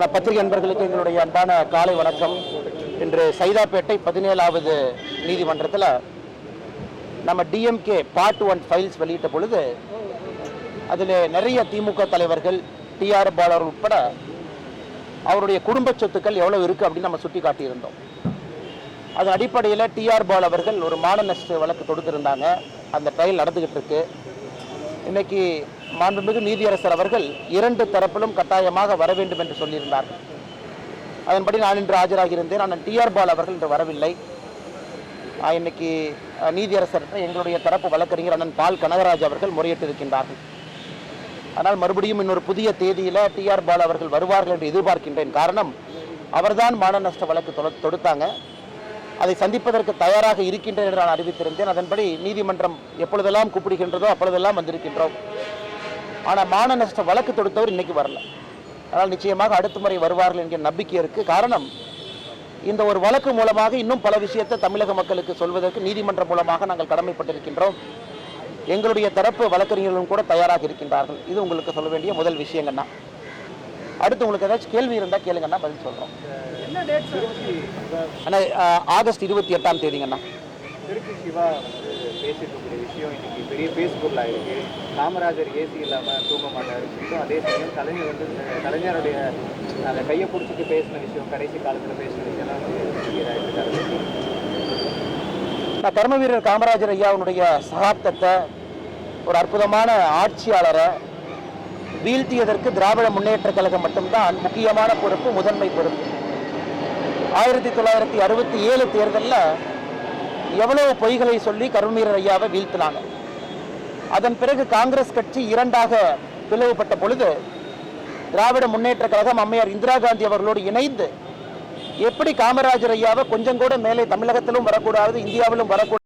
பத்திரிகை நண்பர்களுக்கு எங்களுடைய அன்பான காலை வணக்கம். இன்று சைதாப்பேட்டை 17வது நீதிமன்றத்தில் நம்ம டிஎம்கே பார்ட் 1 ஃபைல்ஸ் வெளியிட்ட பொழுது அதில் நிறைய திமுக தலைவர்கள் டிஆர் பாலர் உட்பட அவருடைய குடும்ப சொத்துக்கள் எவ்வளோ இருக்குது அப்படின்னு நம்ம சுட்டி காட்டியிருந்தோம். அதன் அடிப்படையில் டிஆர் பால் அவர்கள் ஒரு மான நஷ்ட வழக்கு தொடுத்திருந்தாங்க. அந்த ட்ரையல் நடந்துகிட்டு இருக்கு. இன்னைக்கு மாண்புமிகு நீதியரசர் அவர்கள் 2 தரப்பிலும் கட்டாயமாக வர வேண்டும் என்று சொல்லியிருந்தார்கள். அதன்படி நான் இன்று ஆஜராகியிருந்தேன். ஆனால் டிஆர் பால் அவர்கள் இன்று வரவில்லை. இன்னைக்கு நீதியரசர் எங்களுடைய தரப்பு வழக்கறிஞர் அண்ணன் பால் கனகராஜ் அவர்கள் முறையிட்டிருக்கின்றார்கள். ஆனால் மறுபடியும் இன்னொரு புதிய தேதியில் டிஆர் பால் அவர்கள் வருவார்கள் என்று எதிர்பார்க்கின்றேன். காரணம், அவர்தான் மான நஷ்ட வழக்கு தொடுத்தாங்க. அதை சந்திப்பதற்கு தயாராக இருக்கின்றேன் என்று நான் அறிவித்திருந்தேன். அதன்படி நீதிமன்றம் எப்பொழுதெல்லாம் கூப்பிடுகின்றதோ அப்பொழுதெல்லாம் வந்திருக்கின்றோம். ஆனால் மான நஷ்ட வழக்கு தொடுத்தவர் இன்னைக்கு வரல. அதனால் நிச்சயமாக அடுத்த முறை வருவார்கள் என்கிற நம்பிக்கை இருக்கு. காரணம், இந்த ஒரு வழக்கு மூலமாக இன்னும் பல விஷயத்தை தமிழக மக்களுக்கு சொல்வதற்கு நீதிமன்றம் மூலமாக நாங்கள் கடமைப்பட்டிருக்கின்றோம். எங்களுடைய தரப்பு வழக்கறிஞர்களும் கூட தயாராக இருக்கின்றார்கள். இது உங்களுக்கு சொல்ல வேண்டிய முதல் விஷயங்கண்ணா. அடுத்து உங்களுக்கு ஏதாச்சும் கேள்வி இருந்தால் கேளுங்கண்ணா, பதில் சொல்கிறோம். அண்ணா, ஆகஸ்ட் 28ஆம் தேதிங்கண்ணா. திருச்சி சிவா பேசியிருக்கக்கூடிய விஷயம் இன்னைக்கு பெரிய பேஸ்புக்கில் ஆயிருக்கு. காமராஜர் ஏசி இல்லாமல் தூங்க மாட்டார். அதே சமயம் கலைஞருடைய அந்த கையை பிடிச்சிட்டு பேசின விஷயம், கடைசி காலத்தில் பேசின விஷயம்லாம் நான் கர்ம வீரர் காமராஜர் ஐயாவுடைய சகாப்தத்தை, ஒரு அற்புதமான ஆட்சியாளரை வீழ்த்தியதற்கு திராவிட முன்னேற்ற கழகம் மட்டும்தான் முக்கியமான பொறுப்பு, முதன்மை பொறுப்பு. 1967 தேர்தலில் எவ்வளவு பொய்களை சொல்லி கருமீரர் ஐயாவை வீழ்த்தினாங்க. அதன் பிறகு காங்கிரஸ் கட்சி 2ஆக பிளவுபட்ட பொழுது திராவிட முன்னேற்ற கழகம் அம்மையார் இந்திரா காந்தி அவர்களோடு இணைந்து எப்படி காமராஜர் ஐயாவை கொஞ்சம் கூட மேலே தமிழகத்திலும் வரக்கூடாது, இந்தியாவிலும் வரக்கூடாது